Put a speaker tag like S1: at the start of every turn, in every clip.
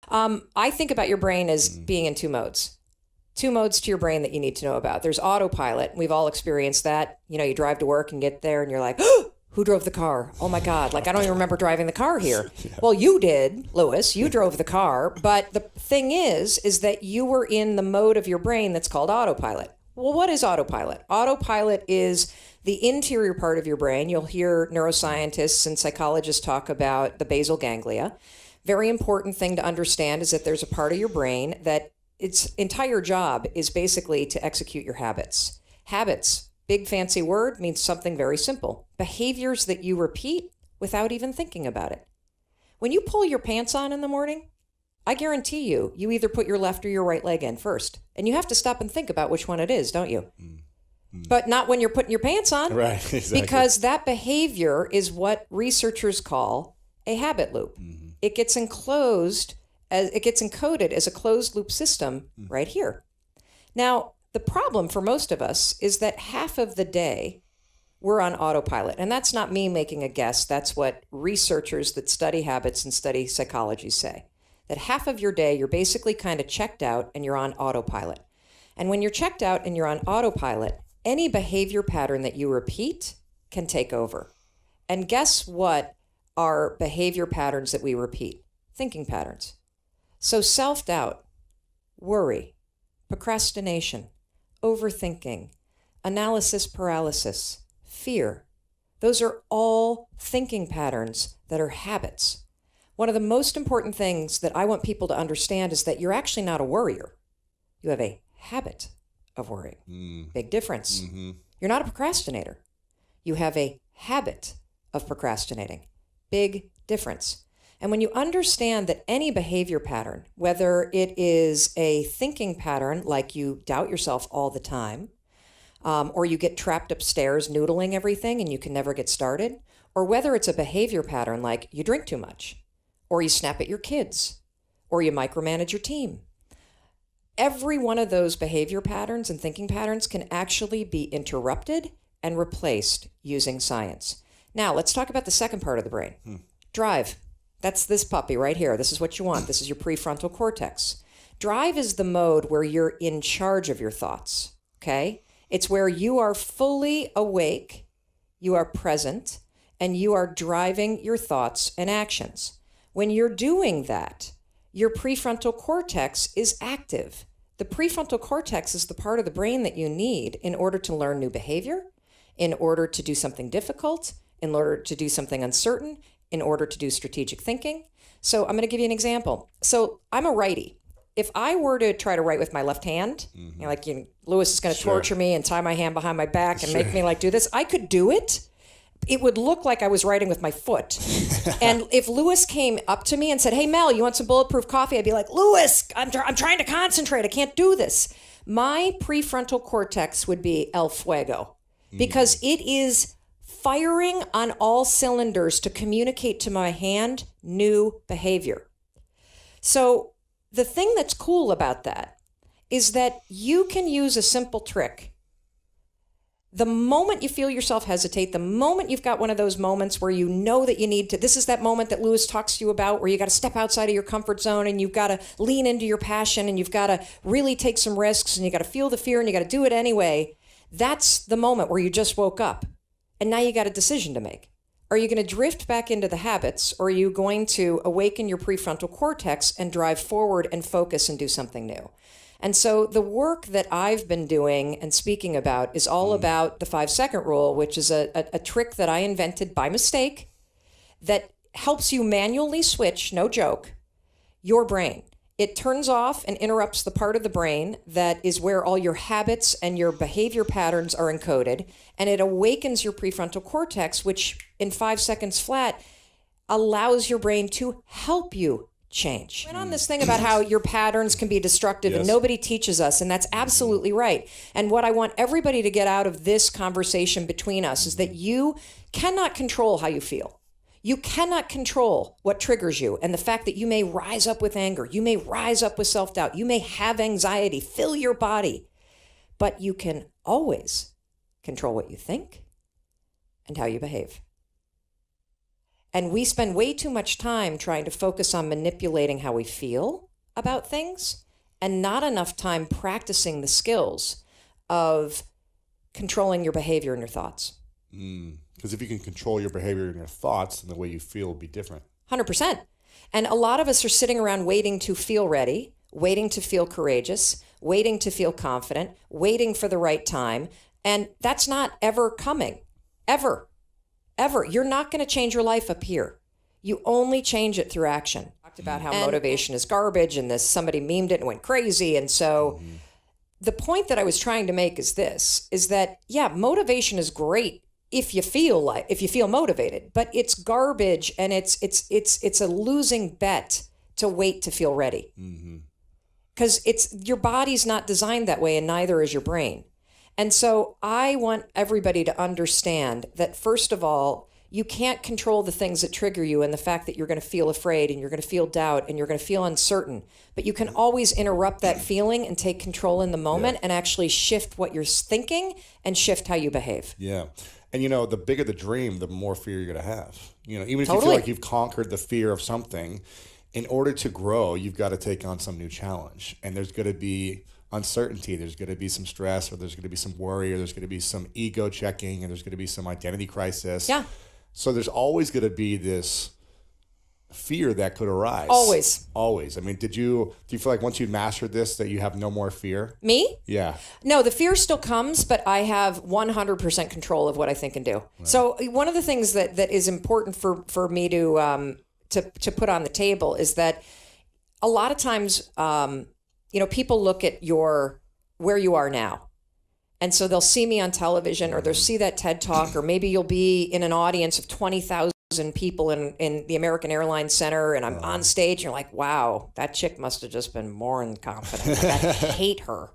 S1: I think about your brain as being in two modes. Two modes to your brain that you need to know about. There's autopilot. We've all experienced that. You know, you drive to work and get there and you're like, oh, who drove the car? Oh my God. Like, I don't even remember driving the car here. Yeah. Well, you did, Lewis. You drove the car. But the thing is that you were in the mode of your brain that's called autopilot. Well, what is autopilot? Autopilot is the interior part of your brain. You'll hear neuroscientists and psychologists talk about the basal ganglia. Very important thing to understand is that there's a part of your brain that its entire job is basically to execute your habits. Habits, big fancy word, means something very simple. Behaviors that you repeat without even thinking about it. When you pull your pants on in the morning, I guarantee you either put your left or your right leg in first. And you have to stop and think about which one it is, don't you? But not when you're putting your pants on.
S2: Right, exactly.
S1: Because that behavior is what researchers call a habit loop. Mm-hmm. It gets encoded as a closed loop system right here. Now, the problem for most of us is that half of the day we're on autopilot. And that's not me making a guess. That's what researchers that study habits and study psychology say. That half of your day, you're basically kind of checked out and you're on autopilot. And when you're checked out and you're on autopilot, any behavior pattern that you repeat can take over. And guess what are behavior patterns that we repeat? Thinking patterns. So self-doubt, worry, procrastination, overthinking, analysis paralysis, fear. Those are all thinking patterns that are habits. One of the most important things that I want people to understand is that you're actually not a worrier. You have a habit of worrying. Big difference. Mm-hmm. You're not a procrastinator. You have a habit of procrastinating. Big difference. And when you understand that any behavior pattern, whether it is a thinking pattern like you doubt yourself all the time, or you get trapped upstairs noodling everything and you can never get started, or whether it's a behavior pattern like you drink too much, or you snap at your kids, or you micromanage your team. Every one of those behavior patterns and thinking patterns can actually be interrupted and replaced using science. Now, let's talk about the second part of the brain. Drive. That's this puppy right here. This is what you want. This is your prefrontal cortex. Drive is the mode where you're in charge of your thoughts, okay? It's where you are fully awake, you are present, and you are driving your thoughts and actions. When you're doing that, your prefrontal cortex is active. The prefrontal cortex is the part of the brain that you need in order to learn new behavior, in order to do something difficult, in order to do something uncertain, in order to do strategic thinking. So I'm going to give you an example. So I'm a righty. If I were to try to write with my left hand, Lewis is going to torture me and tie my hand behind my back and make me do this, I could do it. It would look like I was writing with my foot. And if Lewis came up to me and said, hey, Mel, you want some bulletproof coffee? I'd be like, Lewis, I'm trying to concentrate. I can't do this. My prefrontal cortex would be el fuego because it is firing on all cylinders to communicate to my hand new behavior. So the thing that's cool about that is that you can use a simple trick. The moment you feel yourself hesitate, the moment you've got one of those moments where you know that you need to, this is that moment that Lewis talks to you about where you got to step outside of your comfort zone and you've got to lean into your passion and you've got to really take some risks and you got to feel the fear and you got to do it anyway. That's the moment where you just woke up and now you got a decision to make. Are you going to drift back into the habits or are you going to awaken your prefrontal cortex and drive forward and focus and do something new? And so the work that I've been doing and speaking about is all about the 5-second rule, which is a trick that I invented by mistake that helps you manually switch, no joke, your brain. It turns off and interrupts the part of the brain that is where all your habits and your behavior patterns are encoded, and it awakens your prefrontal cortex, which in 5 seconds flat allows your brain to help you change. Went on this thing about how your patterns can be destructive and nobody teaches us, and that's absolutely right. And what I want everybody to get out of this conversation between us is that you cannot control how you feel. You cannot control what triggers you, and the fact that you may rise up with anger, you may rise up with self-doubt, you may have anxiety, fill your body, but you can always control what you think and how you behave. And we spend way too much time trying to focus on manipulating how we feel about things and not enough time practicing the skills of controlling your behavior and your thoughts.
S2: Because if you can control your behavior and your thoughts, then the way you feel will be different.
S1: 100%. And a lot of us are sitting around waiting to feel ready, waiting to feel courageous, waiting to feel confident, waiting for the right time. And that's not ever coming. Ever. You're not going to change your life up here. You only change it through action. Talked about how motivation is garbage and somebody memed it and went crazy. And so the point that I was trying to make is that, yeah, motivation is great if you feel motivated, but it's garbage and it's a losing bet to wait to feel ready. Because your body's not designed that way and neither is your brain. And so I want everybody to understand that, first of all, you can't control the things that trigger you and the fact that you're going to feel afraid and you're going to feel doubt and you're going to feel uncertain. But you can always interrupt that feeling and take control in the moment and actually shift what you're thinking and shift how you behave.
S2: Yeah. And, the bigger the dream, the more fear you're going to have. Even if
S1: Totally.
S2: you feel like you've conquered the fear of something, in order to grow, you've got to take on some new challenge. And there's going to be uncertainty, there's going to be some stress, or there's going to be some worry, or there's going to be some ego checking, and there's going to be some identity crisis.
S1: Yeah.
S2: So there's always going to be this fear that could arise. Always. I mean, do you feel like once you've mastered this that you have no more fear?
S1: Me?
S2: Yeah.
S1: No, the fear still comes, but I have 100% control of what I think and do. Right. So one of the things that is important for me to put on the table is that a lot of times, people look at where you are now. And so they'll see me on television or they'll see that TED Talk, or maybe you'll be in an audience of 20,000 people in the American Airlines Center and I'm on stage and you're like, wow, that chick must have just been more than confident. I hate her.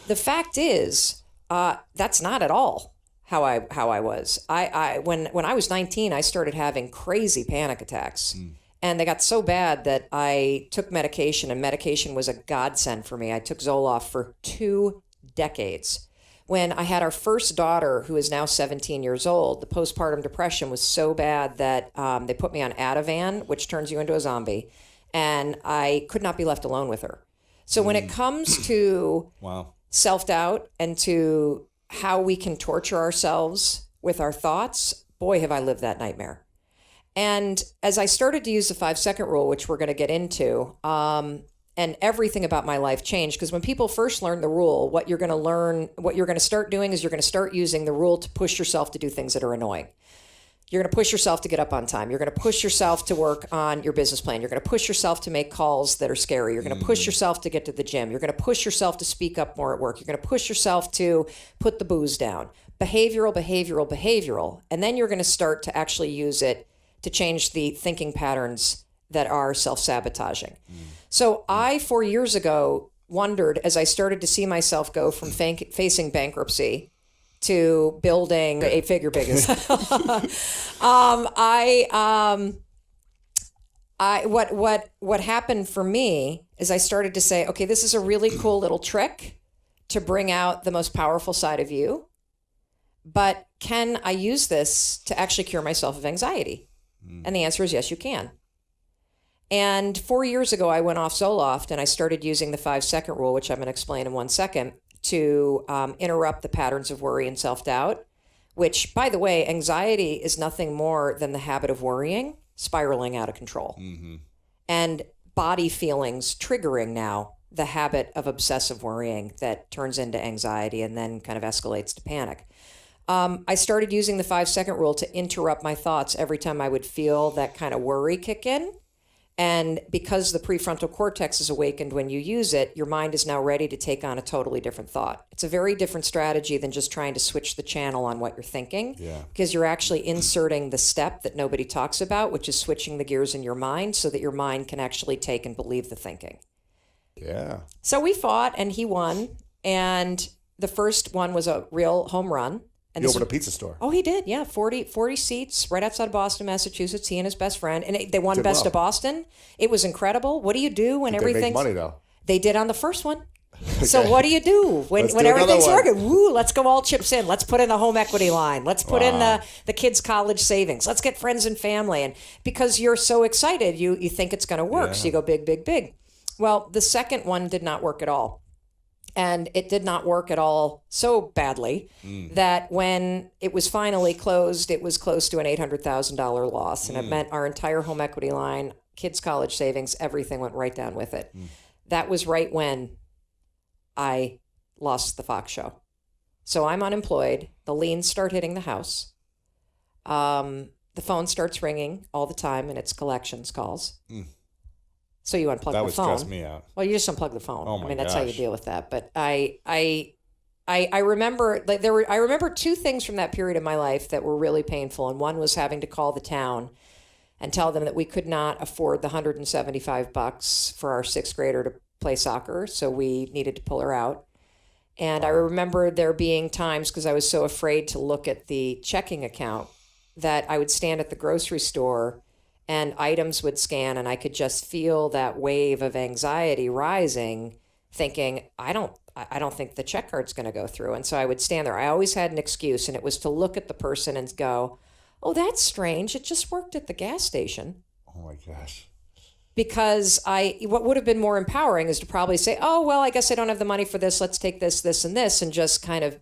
S1: The fact is, that's not at all how I was. When I was 19, I started having crazy panic attacks. And they got so bad that I took medication, and medication was a godsend for me. I took Zoloft for 2 decades. When I had our first daughter, who is now 17 years old, the postpartum depression was so bad that they put me on Ativan, which turns you into a zombie, and I could not be left alone with her. So when it comes to self-doubt and to how we can torture ourselves with our thoughts, boy, have I lived that nightmare. And as I started to use the 5-second rule, which we're going to get into, and everything about my life changed, because when people first learn the rule, what you're going to start doing is you're going to start using the rule to push yourself to do things that are annoying. You're going to push yourself to get up on time. You're going to push yourself to work on your business plan. You're going to push yourself to make calls that are scary. You're going to push yourself to get to the gym. You're going to push yourself to speak up more at work. You're going to push yourself to put the booze down. Behavioral. And then you're going to start to actually use it to change the thinking patterns that are self-sabotaging. So I, 4 years ago, wondered, as I started to see myself go from facing bankruptcy to building 8-figure business. What happened for me is I started to say, okay, this is a really cool little trick to bring out the most powerful side of you, but can I use this to actually cure myself of anxiety? And the answer is yes, you can. And 4 years ago, I went off Zoloft and I started using the 5-second rule, which I'm going to explain in 1 second, to interrupt the patterns of worry and self-doubt, which, by the way, anxiety is nothing more than the habit of worrying, spiraling out of control. And body feelings triggering now the habit of obsessive worrying that turns into anxiety and then kind of escalates to panic. I started using the 5-second rule to interrupt my thoughts every time I would feel that kind of worry kick in. And because the prefrontal cortex is awakened when you use it, your mind is now ready to take on a totally different thought. It's a very different strategy than just trying to switch the channel on what you're thinking, because you're actually inserting the step that nobody talks about, which is switching the gears in your mind so that your mind can actually take and believe the thinking.
S2: Yeah.
S1: So we fought and he won. And the first one was a real home run. And
S2: he opened a pizza store.
S1: Oh, he did. Yeah. 40 seats right outside of Boston, Massachusetts. He and his best friend. And they won Best of Boston. It was incredible. What do you do when everything...
S2: They make money, though.
S1: They did on the first one. So what do you do when
S2: Let's do
S1: everything's
S2: another one.
S1: working? Woo, let's go all chips in. Let's put in a home equity line. Let's put in the kids' college savings. Let's get friends and family. And because you're so excited, you think it's going to work. So you go big, big, big. Well, the second one did not work at all. And it did not work at all so badly that when it was finally closed, it was close to an $800,000 loss. And it meant our entire home equity line, kids' college savings, everything went right down with it. That was right when I lost the Fox show. So I'm unemployed. The liens start hitting the house. The phone starts ringing all the time, and it's collections calls. So you unplug the phone.
S2: That would stress me out.
S1: Well, you just unplug the phone.
S2: Oh my
S1: I mean, that's how you
S2: gosh.
S1: deal with that. But I remember I remember two things from that period of my life that were really painful, and one was having to call the town and tell them that we could not afford the $175 for our sixth grader to play soccer, so we needed to pull her out. And I remember there being times, because I was so afraid to look at the checking account, that I would stand at the grocery store and items would scan, and I could just feel that wave of anxiety rising, thinking, I don't think the check card's going to go through. And so I would stand there. I always had an excuse, and it was to look at the person and go, oh, that's strange. It just worked at the gas station.
S2: Oh my gosh.
S1: Because what would have been more empowering is to probably say, oh, well, I guess I don't have the money for this. Let's take this, this, and this. And just kind of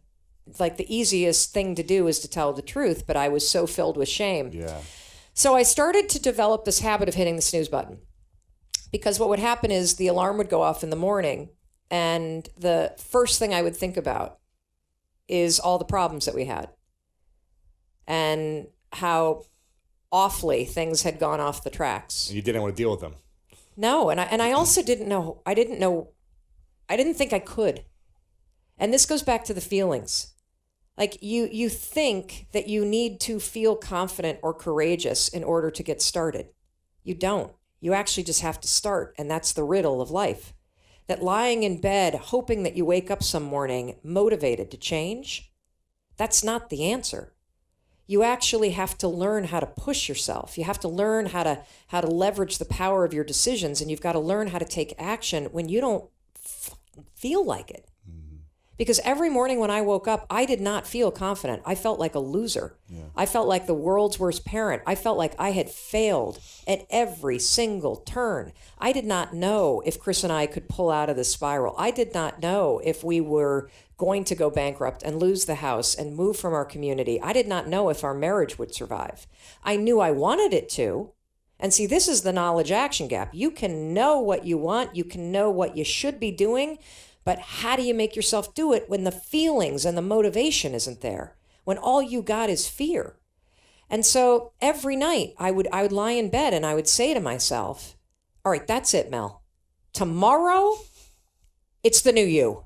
S1: like the easiest thing to do is to tell the truth. But I was so filled with shame.
S2: Yeah.
S1: So I started to develop this habit of hitting the snooze button. Because what would happen is the alarm would go off in the morning. And the first thing I would think about is all the problems that we had. And how awfully things had gone off the tracks.
S2: And you didn't want to deal with them.
S1: No, and I also didn't know. I didn't think I could. And this goes back to the feelings. Like you think that you need to feel confident or courageous in order to get started. You don't. You actually just have to start, and that's the riddle of life. That lying in bed, hoping that you wake up some morning motivated to change, that's not the answer. You actually have to learn how to push yourself. You have to learn how to leverage the power of your decisions, and you've got to learn how to take action when you don't feel like it. Because every morning when I woke up, I did not feel confident. I felt like a loser. Yeah. I felt like the world's worst parent. I felt like I had failed at every single turn. I did not know if Chris and I could pull out of the spiral. I did not know if we were going to go bankrupt and lose the house and move from our community. I did not know if our marriage would survive. I knew I wanted it to. And see, this is the knowledge action gap. You can know what you want. You can know what you should be doing. But how do you make yourself do it when the feelings and the motivation isn't there? When all you got is fear? And so every night I would lie in bed and I would say to myself, all right, that's it, Mel. Tomorrow, it's the new you.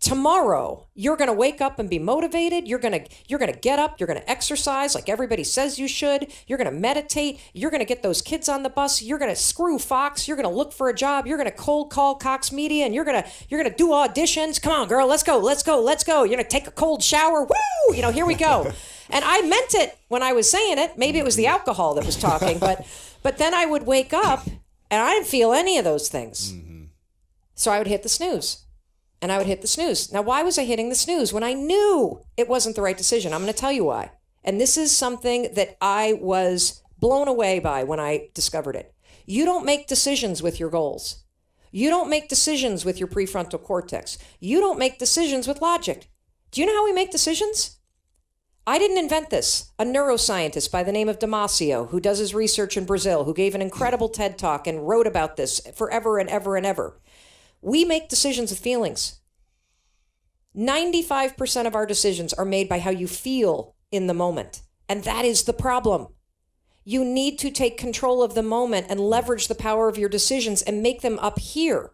S1: Tomorrow, you're going to wake up and be motivated. You're going to get up. You're going to exercise like everybody says you should. You're going to meditate. You're going to get those kids on the bus. You're going to screw Fox. You're going to look for a job. You're going to cold call Cox Media, and you're going to do auditions. Come on, girl, let's go. You're going to take a cold shower. Woo! Here we go. And I meant it when I was saying it. Maybe it was the alcohol that was talking, but then I would wake up and I didn't feel any of those things. Mm-hmm. So I would hit the snooze. And I would hit the snooze. Now, why was I hitting the snooze when I knew it wasn't the right decision? I'm going to tell you why. And this is something that I was blown away by when I discovered it. You don't make decisions with your goals. You don't make decisions with your prefrontal cortex. You don't make decisions with logic. Do you know how we make decisions? I didn't invent this. A neuroscientist by the name of Damasio, who does his research in Brazil, who gave an incredible TED Talk and wrote about this forever and ever and ever. We make decisions with feelings. 95% of our decisions are made by how you feel in the moment. And that is the problem. You need to take control of the moment and leverage the power of your decisions and make them up here.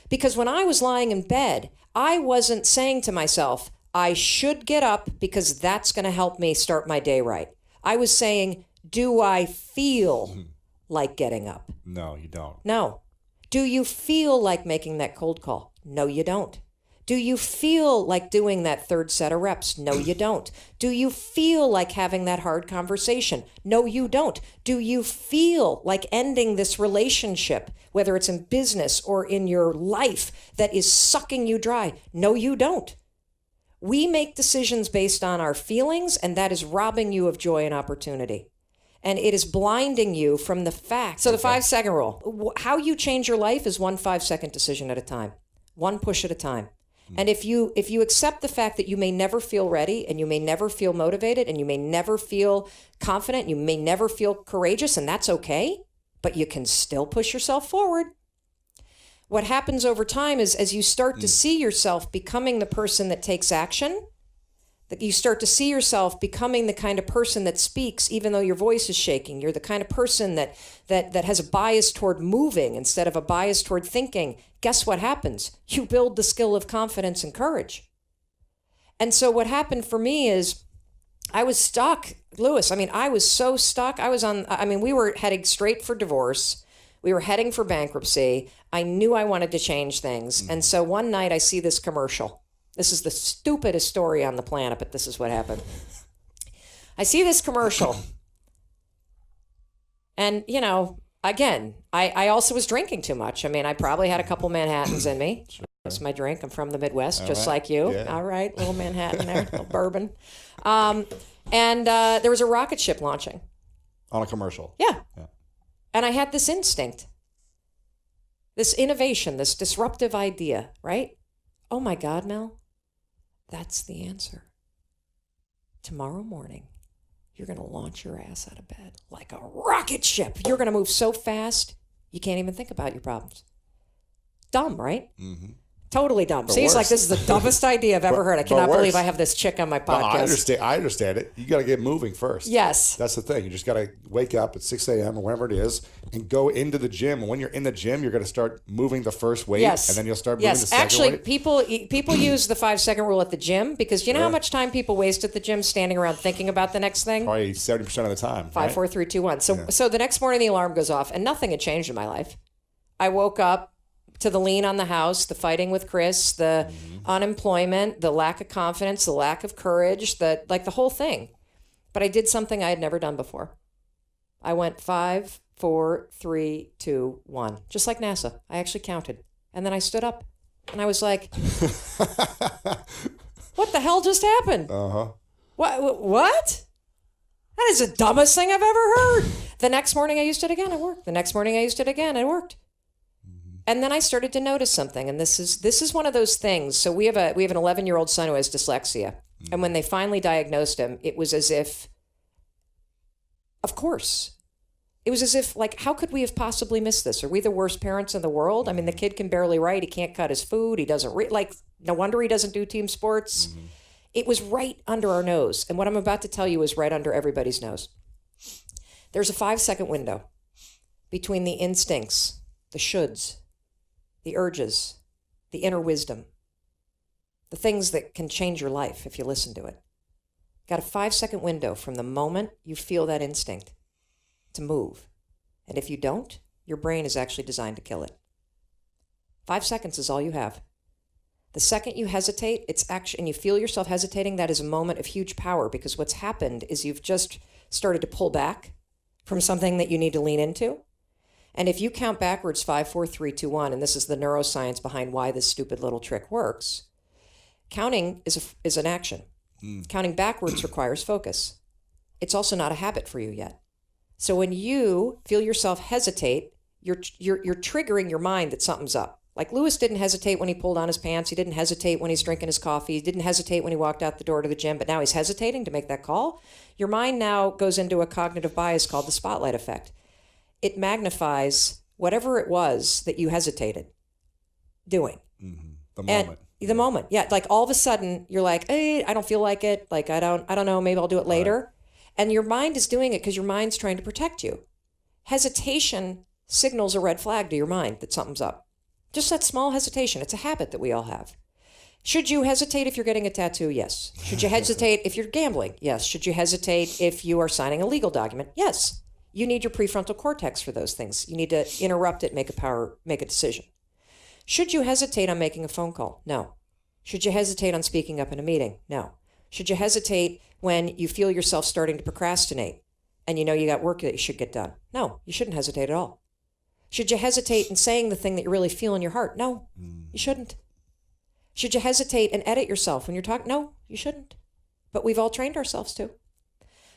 S1: Because when I was lying in bed, I wasn't saying to myself, I should get up because that's going to help me start my day right. I was saying, do I feel like getting up?
S2: No, you don't.
S1: No. Do you feel like making that cold call? No, you don't. Do you feel like doing that third set of reps? No, you don't. Do you feel like having that hard conversation? No, you don't. Do you feel like ending this relationship, whether it's in business or in your life, that is sucking you dry? No, you don't. We make decisions based on our feelings, and that is robbing you of joy and opportunity. And it is blinding you from the fact. So the 5-second rule, how you change your life is one 5-second decision at a time, one push at a time. And if you accept the fact that you may never feel ready, and you may never feel motivated, and you may never feel confident, you may never feel courageous, and that's okay, but you can still push yourself forward. What happens over time is, as you start to see yourself becoming the person that takes action, that you start to see yourself becoming the kind of person that speaks even though your voice is shaking. You're the kind of person that has a bias toward moving instead of a bias toward thinking. Guess what happens? You build the skill of confidence and courage. And so what happened for me is I was stuck, Lewis. I mean, I was so stuck. We were heading straight for divorce. We were heading for bankruptcy. I knew I wanted to change things. And so one night I see this commercial. This is the stupidest story on the planet, but this is what happened. I see this commercial. And, again, I also was drinking too much. I mean, I probably had a couple Manhattans in me. Sure. That's my drink. I'm from the Midwest, all just right. Like you. Yeah. All right, little Manhattan there, little bourbon. And there was a rocket ship launching.
S2: On a commercial?
S1: Yeah. And I had this instinct, this innovation, this disruptive idea, right? Oh my God, Mel. That's the answer. Tomorrow morning, you're going to launch your ass out of bed like a rocket ship. You're going to move so fast, you can't even think about your problems. Dumb, right? Mm-hmm. Totally dumb. See, he's like, this is the dumbest idea I've ever heard. I cannot believe I have this chick on my podcast.
S2: No, I understand it. You got to get moving first.
S1: Yes.
S2: That's the thing. You just got to wake up at 6 a.m. or whenever it is and go into the gym. And when you're in the gym, you're going to start moving the first weight. Yes. And then you'll start moving the second weight.
S1: Actually, people use the 5-second rule at the gym because you know how much time people waste at the gym standing around thinking about the next thing?
S2: Probably 70% of the time.
S1: 5, 4, 3, 2, 1. So the next morning the alarm goes off and nothing had changed in my life. I woke up to the lien on the house, the fighting with Chris, the unemployment, the lack of confidence, the lack of courage, the whole thing. But I did something I had never done before. I went 5, 4, 3, 2, 1, just like NASA. I actually counted. And then I stood up and I was like, what the hell just happened? Uh-huh. What? That is the dumbest thing I've ever heard. The next morning I used it again, it worked. The next morning I used it again, it worked. And then I started to notice something, and this is one of those things. So we have an 11-year-old son who has dyslexia, and when they finally diagnosed him, it was as if, of course, it was as if how could we have possibly missed this? Are we the worst parents in the world? I mean, the kid can barely write, he can't cut his food, he doesn't no wonder he doesn't do team sports. Mm-hmm. It was right under our nose, and what I'm about to tell you is right under everybody's nose. There's a 5-second window between the instincts, the shoulds, the urges, the inner wisdom, the things that can change your life if you listen to it. Got a 5-second window from the moment you feel that instinct to move. And if you don't, your brain is actually designed to kill it. 5 seconds is all you have. The second you hesitate, and you feel yourself hesitating, that is a moment of huge power, because what's happened is you've just started to pull back from something that you need to lean into. And if you count backwards 5, 4, 3, 2, 1, and this is the neuroscience behind why this stupid little trick works, counting is an action. Counting backwards requires focus. It's also not a habit for you yet. So when you feel yourself hesitate, you're triggering your mind that something's up. Like Lewis didn't hesitate when he pulled on his pants. He didn't hesitate when he's drinking his coffee. He didn't hesitate when he walked out the door to the gym, but now he's hesitating to make that call. Your mind now goes into a cognitive bias called the spotlight effect. It magnifies whatever it was that you hesitated doing. Mm-hmm. The moment. Yeah. Like all of a sudden you're like, hey, I don't feel like it. Like, I don't know. Maybe I'll do it later. Right. And your mind is doing it because your mind's trying to protect you. Hesitation signals a red flag to your mind that something's up. Just that small hesitation. It's a habit that we all have. Should you hesitate if you're getting a tattoo? Yes. Should you hesitate if you're gambling? Yes. Should you hesitate if you are signing a legal document? Yes. You need your prefrontal cortex for those things. You need to interrupt it, make a decision. Should you hesitate on making a phone call? No. Should you hesitate on speaking up in a meeting? No. Should you hesitate when you feel yourself starting to procrastinate and you know you got work that you should get done? No, you shouldn't hesitate at all. Should you hesitate in saying the thing that you really feel in your heart? No, you shouldn't. Should you hesitate and edit yourself when you're talking? No, you shouldn't. But we've all trained ourselves to.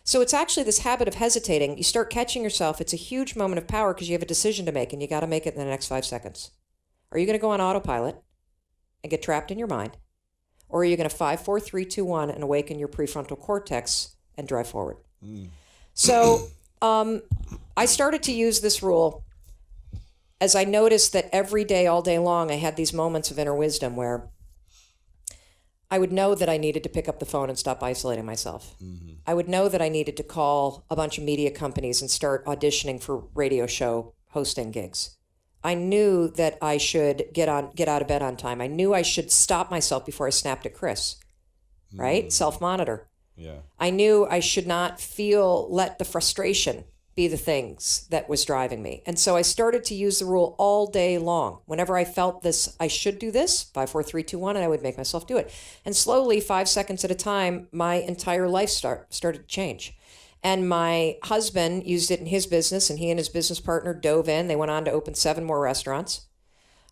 S1: So it's actually this habit of hesitating. You start catching yourself. It's a huge moment of power because you have a decision to make and you got to make it in the next 5 seconds. Are you going to go on autopilot and get trapped in your mind? Or are you going to 5, 4, 3, 2, 1 and awaken your prefrontal cortex and drive forward? So I started to use this rule as I noticed that every day, all day long, I had these moments of inner wisdom where I would know that I needed to pick up the phone and stop isolating myself. I would know that I needed to call a bunch of media companies and start auditioning for radio show hosting gigs. I knew that I should get out of bed on time. I knew I should stop myself before I snapped at Chris, right? Self-monitor.
S2: Yeah.
S1: I knew I should not let the frustration be the things that was driving me. And so I started to use the rule all day long. Whenever I felt this, I should do this, 5, 4, 3, 2, 1, and I would make myself do it. And slowly, 5 seconds at a time, my entire life started to change. And my husband used it in his business, and he and his business partner dove in. They went on to open 7 more restaurants.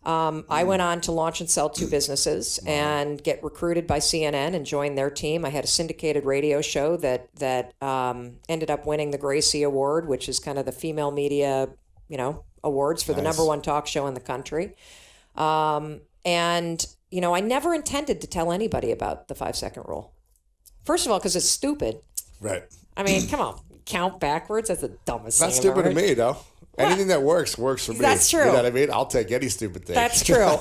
S1: I went on to launch and sell 2 businesses and get recruited by CNN and join their team. I had a syndicated radio show that ended up winning the Gracie Award, which is kind of the female media, awards for the #1 talk show in the country. And I never intended to tell anybody about the 5-second rule. First of all, because it's stupid.
S2: Right.
S1: I mean, come on, count backwards. That's the dumbest thing
S2: That's
S1: I've
S2: stupid
S1: ever
S2: to
S1: heard.
S2: me, though. Anything that works for me.
S1: That's true.
S2: You know what I mean? I'll take any stupid thing.
S1: That's true.